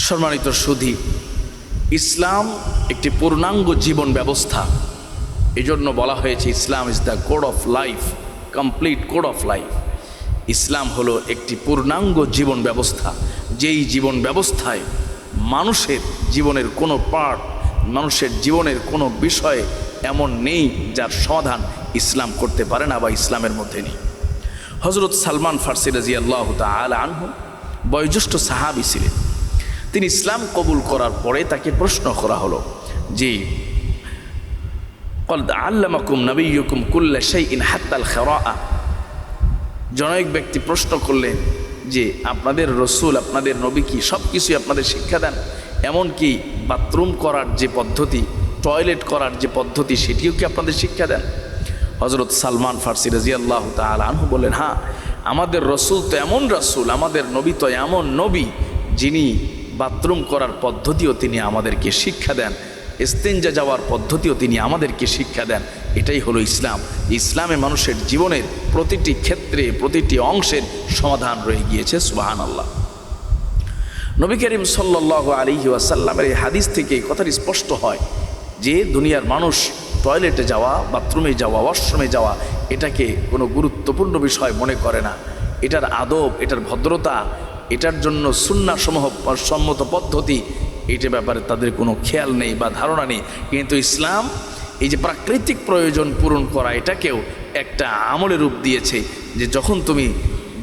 সম্মানিত সুধী, ইসলাম একটি পূর্ণাঙ্গ জীবন ব্যবস্থা। এই জন্য বলা হয়েছে Islam is the code of life, complete code of life. ইসলাম হলো একটি পূর্ণাঙ্গ জীবন ব্যবস্থা, যেই জীবন ব্যবস্থায় মানুষের জীবনের কোনো পার্ট, মানুষের জীবনের কোনো বিষয় এমন নেই যার সমাধান ইসলাম করতে পারে না বা ইসলামের মধ্যে নেই। হযরত সালমান ফারসি রাদিয়াল্লাহু তাআলা আনহু বয়োজ্যেষ্ঠ সাহাবী ছিলেন। তিনি ইসলাম কবুল করার পরে তাকে প্রশ্ন করা হলো যে ক্বাদ আল্লামাকুম নবিয়্যুকুম কুল্লা শাইইন হাত্তাল খিরাআ। জনৈক ব্যক্তি প্রশ্ন করলেন যে আপনাদের রসুল, আপনাদের নবী কি সব কিছুই আপনাদের শিক্ষা দেন, এমনকি বাথরুম করার যে পদ্ধতি, টয়লেট করার যে পদ্ধতি, সেটিও কি আপনাদের শিক্ষা দেন? হযরত সালমান ফারসি রাদিয়াল্লাহু তাআলা আনহু বললেন, হ্যাঁ, আমাদের রসুল তো এমন রসুল, আমাদের নবী তো এমন নবী, যিনি বাথরুম করার পদ্ধতিও তিনি আমাদেরকে শিক্ষা দেন, ইস্তেঞ্জা যাওয়ার পদ্ধতিও তিনি আমাদেরকে শিক্ষা দেন। এটাই হলো ইসলাম। ইসলামে মানুষের জীবনের প্রতিটি ক্ষেত্রে, প্রতিটি অংশের সমাধান রয়ে গিয়েছে। সুবহানাল্লাহ। নবী করিম সাল্লাল্লাহু আলাইহি ওয়াসাল্লামের এই হাদিস থেকে এই কথাটি স্পষ্ট হয় যে দুনিয়ার মানুষ টয়লেটে যাওয়া, বাথরুমে যাওয়া, ওয়াশরুমে যাওয়া এটাকে কোনো গুরুত্বপূর্ণ বিষয় মনে করে না। এটার আদব, এটার ভদ্রতা, এটার জন্য সুন্নাহ সম্মত পদ্ধতি, এইটার ব্যাপারে তাদের কোনো খেয়াল নেই বা ধারণা নেই। কিন্তু ইসলাম এই যে প্রাকৃতিক প্রয়োজন পূরণ করা, এটাকেও একটা আমলের রূপ দিয়েছে যে যখন তুমি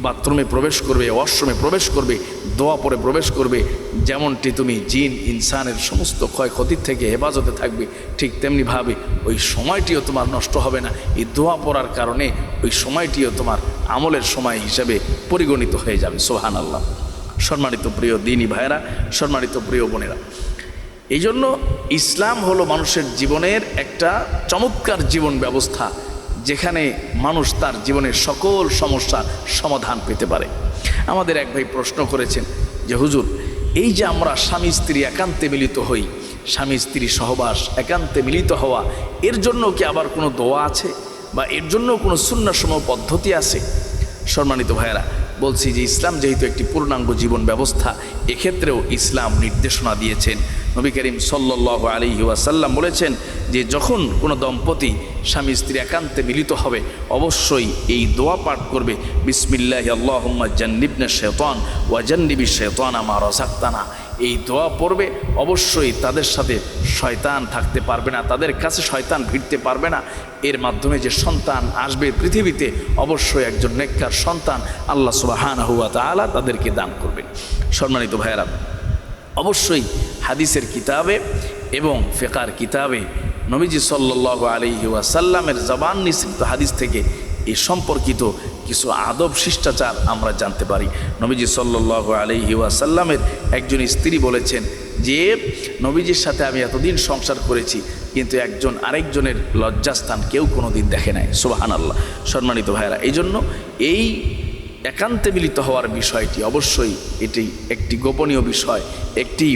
বাথরুমে প্রবেশ করবে, ওয়াশরুমে প্রবেশ করবে, দোয়া পরে প্রবেশ করবে, যেমনটি তুমি জিন ইনসানের সমস্ত ক্ষয়ক্ষতির থেকে হেফাজতে থাকবে, ঠিক তেমনিভাবে ওই সময়টিও তোমার নষ্ট হবে না। এই দোয়া পড়ার কারণে ওই সময়টিও তোমার আমলের সময় হিসাবে পরিগণিত হয়ে যাবে। সুবহানাল্লাহ। সম্মানিত প্রিয় দিনী ভাইয়েরা, সম্মানিত প্রিয় বোনেরা, এই জন্য ইসলাম হলো মানুষের জীবনের একটা চমৎকার জীবন ব্যবস্থা, যেখানে মানুষ তার জীবনের সকল সমস্যার সমাধান পেতে পারে। আমাদের এক ভাই প্রশ্ন করেছেন যে হুজুর, এই যে আমরা স্বামী স্ত্রী একান্তে মিলিত হই, স্বামী স্ত্রী সহবাস, একান্তে মিলিত হওয়া, এর জন্য কি আবার কোনো দোয়া আছে বা এর জন্য কোনো সুন্নাহসমূহ পদ্ধতি আছে? সম্মানিত ভাইয়েরা, বলছি যে ইসলাম যেহেতু একটি পূর্ণাঙ্গ জীবন ব্যবস্থা, এক্ষেত্রেও ইসলাম নির্দেশনা দিয়েছেন। নবী করিম সাল্লাল্লাহু আলাইহি ওয়াসাল্লাম বলেছেন যে যখন কোনো দম্পতি স্বামী স্ত্রী একান্তে মিলিত হবে, অবশ্যই এই দোয়া পাঠ করবে, বিসমিল্লাহি আল্লাহুম্মা জান্নিবনা শাইতান ওয়া জান্নিবিশ শাইতানা মা রাযাকতানা। এই দোয়া পড়বে, অবশ্যই তাদের সাথে শয়তান থাকতে পারবে না, তাদের কাছে শয়তান ভিড়তে পারবে না। এর মাধ্যমে যে সন্তান আসবে পৃথিবীতে, অবশ্যই একজন নেককার সন্তান আল্লাহ সুবহানাহু ওয়া তাআলা তাদেরকে দান করবেন। সম্মানিত ভাইয়েরা, অবশ্যই হাদিসের কিতাবে এবং ফিকহের কিতাবে নবীজি সাল্লাল্লাহু আলাইহি ওয়াসাল্লামের জবান নিঃসৃত হাদিস থেকে এই সম্পর্কিত কিছু আদব শিষ্টাচার আমরা জানতে পারি। নবীজি সাল্লাল্লাহু আলাইহি ওয়াসাল্লামের একজন স্ত্রী বলেছেন যে নবীজির সাথে আমি এতদিন সংসার করেছি, কিন্তু একজন আরেকজনের লজ্জাস্থান কেউ কোনো দিন দেখে নাই। সুবহানাল্লাহ। সম্মানিত ভাইয়েরা, এই জন্য এই একান্তে মিলিত হওয়ার বিষয়টি অবশ্যই এটি একটি গোপনীয় বিষয়, একটি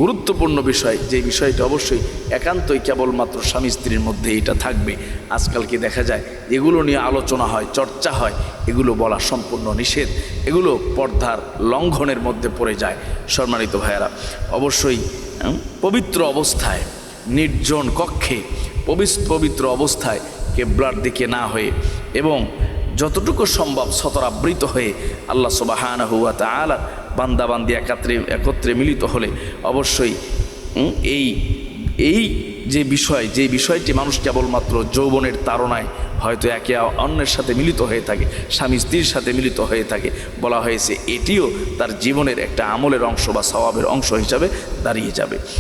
গুরুত্বপূর্ণ বিষয়, যে বিষয়টি অবশ্যই একান্তই কেবলমাত্র স্বামী স্ত্রীর মধ্যে এটা থাকবে। আজকালকে দেখা যায় এগুলো নিয়ে আলোচনা হয়, চর্চা হয়, এগুলো বলা সম্পূর্ণ নিষেধ, এগুলো পর্দার লঙ্ঘনের মধ্যে পড়ে যায়। সম্মানিত ভাইয়েরা, অবশ্যই পবিত্র অবস্থায়, নির্জন কক্ষে, পবিত্র অবস্থায় কিবলার দিকে না হয়ে এবং যতটুকু সম্ভব সতরাবৃত হয়ে আল্লাহ সুবহানাহু ওয়া তাআলা বান্দাবান্দি একত্রে মিলিত হলে অবশ্যই এই যে বিষয়টি মানুষ কেবলমাত্র যৌবনের তাড়নায় হয়তো একে অন্যের সাথে মিলিত হয়ে থাকে, স্বামী স্ত্রীর সাথে মিলিত হয়ে থাকে, বলা হয়েছে এটিও তার জীবনের একটা আমলের অংশ বা সওয়াবের অংশ হিসাবে দাঁড়িয়ে যাবে।